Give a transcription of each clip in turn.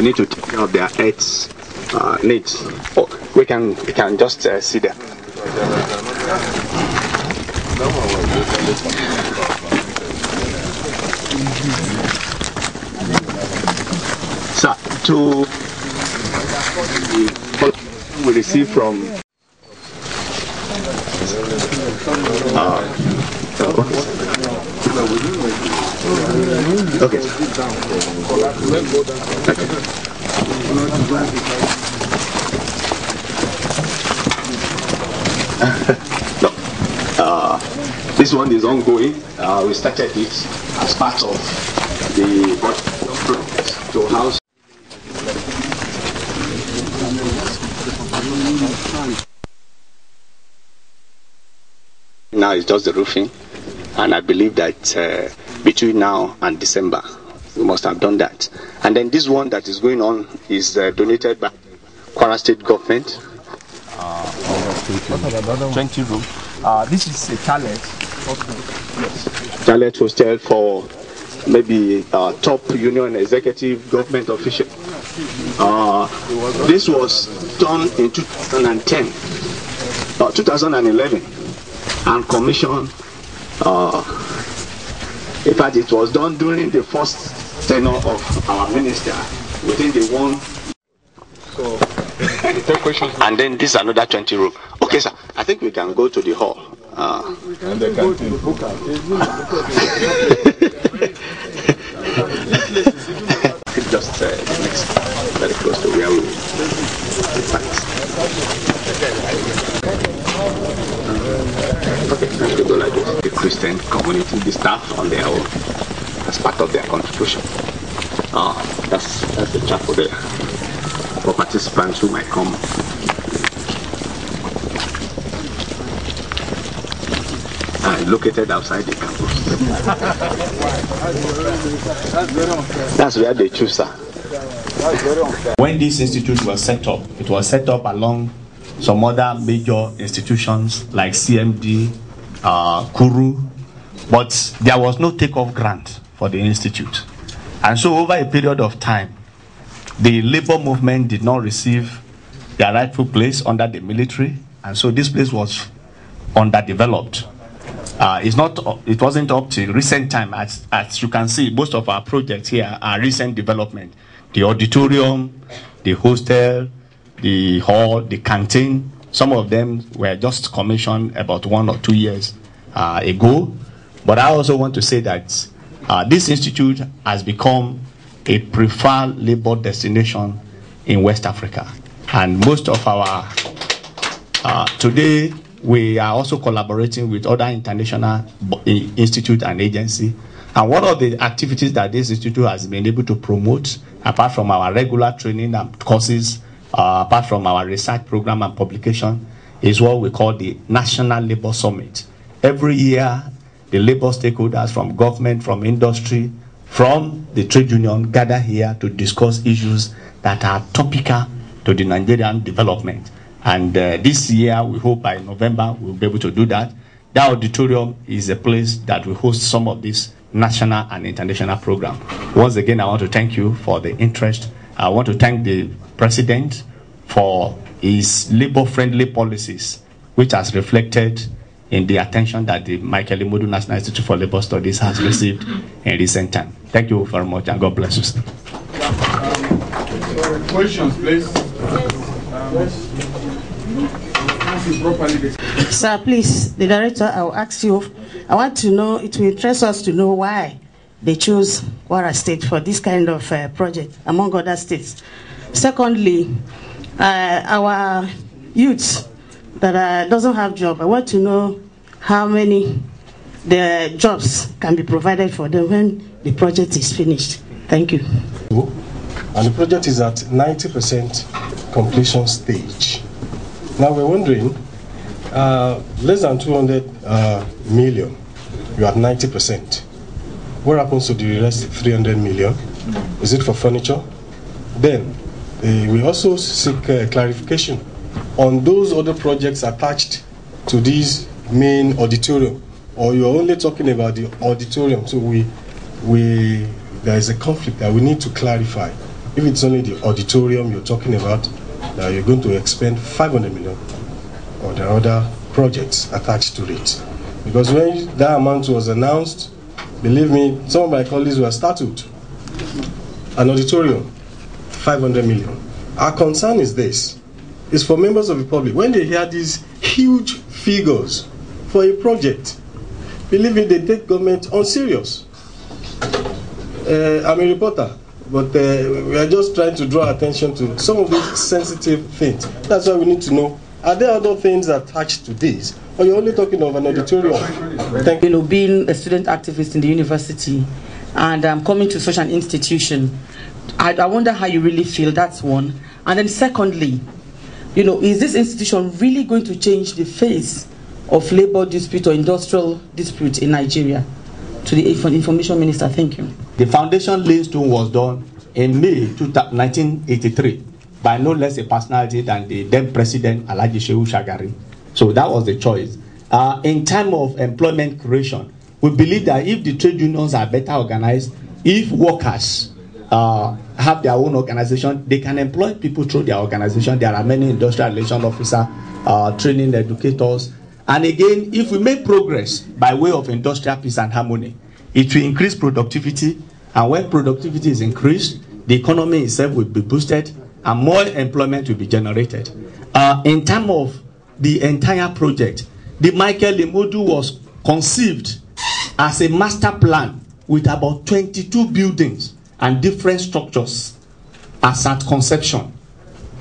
need to take care of their health needs. Oh, we can just see them. So, to we receive from okay. No. This one is ongoing. We started it as part of the project to house. Now it's just the roofing, and I believe that between now and December we must have done that. And then this one that is going on is donated by Kwara State government. 20 room. This is a chalet. Yes. Chalet hostel for maybe top union executive government official. This was done in 2010, 2011, and commissioned. In fact, it was done during the first tenure of our minister within the one. So, and then this is another 20 room. Okay, sir. I think we can go to the hall. And the canteen. Just next, very close to where we okay, let's go like this. The Christian community, the staff on their own, as part of their contribution. That's the chapel there for participants who might come. Located outside the campus. That's where they choose, sir. When this institute was set up, it was set up along some other major institutions like CMD, Kuru, but there was no takeoff grant for the institute. And so over a period of time, the labor movement did not receive their rightful place under the military, and so this place was underdeveloped. It wasn't up to recent time. As you can see, most of our projects here are recent development. The auditorium, the hostel, the hall, the canteen, some of them were just commissioned about 1 or 2 years ago. But I also want to say that this institute has become a preferred labor destination in West Africa. And most of our, today, we are also collaborating with other international institutes and agencies. And one of the activities that this institute has been able to promote, apart from our regular training and courses, apart from our research program and publication, is what we call the National Labor Summit. Every year, the labor stakeholders from government, from industry, from the trade union gather here to discuss issues that are topical to the Nigerian development. And this year, we hope by November, we'll be able to do that. The auditorium is a place that will host some of these national and international programs. Once again, I want to thank you for the interest. I want to thank the president for his labor-friendly policies, which has reflected in the attention that the Micheal Imoudu National Institute for Labor Studies has received in recent time. Thank you very much, and God bless you. Questions, please. Sir, please, the director, I will ask you, I want to know, it will interest us to know why they chose Kwara State for this kind of project, among other states. Secondly, our youths that doesn't have job, I want to know how many the jobs can be provided for them when the project is finished. Thank you. And the project is at 90% completion stage. Now we're wondering, less than 200 million, you're at 90%. What happens to the rest 300 million? Is it for furniture? Then, we also seek clarification on those other projects attached to this main auditorium, or you're only talking about the auditorium. So there is a conflict that we need to clarify. if it's only the auditorium you're talking about, you're going to expend 500 million, or the other projects attached to it. Because when that amount was announced, believe me, some of my colleagues were startled. An auditorium, 500 million. Our concern is this, is for members of the public, when they hear these huge figures for a project, believe me, they take government on serious. I'm a reporter, but we are just trying to draw attention to some of these sensitive things. That's why we need to know, are there other things attached to this? Or you're only talking of an auditorium? Thank you. You know, being a student activist in the university and coming to such an institution, I wonder how you really feel. That's one. And then secondly, you know, is this institution really going to change the face of labor dispute or industrial dispute in Nigeria? To the information minister, thank you. The foundation laying stone was done in May 1983 by no less a personality than the then president Alhaji Shehu Shagari. So that was the choice. In time of employment creation, we believe that if the trade unions are better organized, if workers have their own organization, they can employ people through their organization. There are many industrial relations officers, training educators. And again, if we make progress by way of industrial peace and harmony, it will increase productivity. And when productivity is increased, the economy itself will be boosted and more employment will be generated. In terms of the entire project, the Micheal Imoudu was conceived as a master plan with about 22 buildings and different structures as at conception.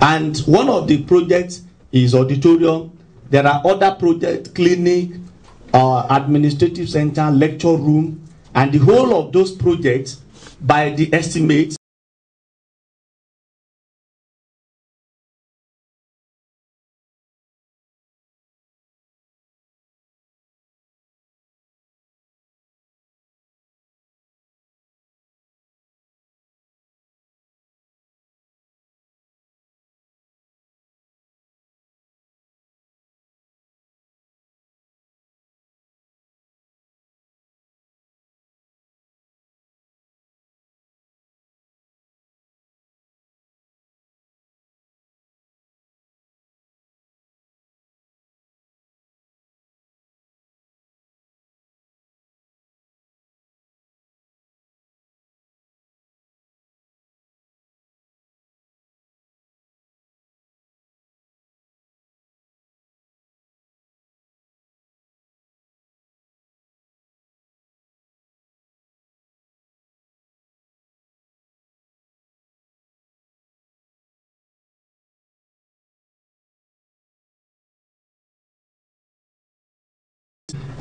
And one of the projects is auditorium. There are other projects, clinic, administrative center, lecture room, and the whole of those projects, by the estimates,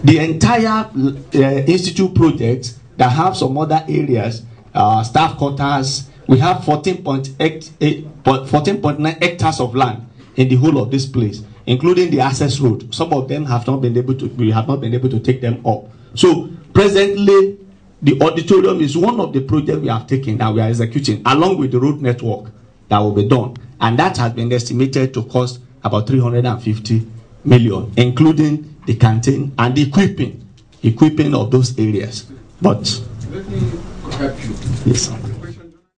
the entire institute project that have some other areas, staff quarters, we have 14.9 hectares of land in the whole of this place, including the access road. Some of them have not been able to, we have not been able to take them up. So presently, the auditorium is one of the projects we have taken and we are executing, along with the road network that will be done. And that has been estimated to cost about 350 million, including the canteen and the equipping of those areas. But let me help you. Yes, sir.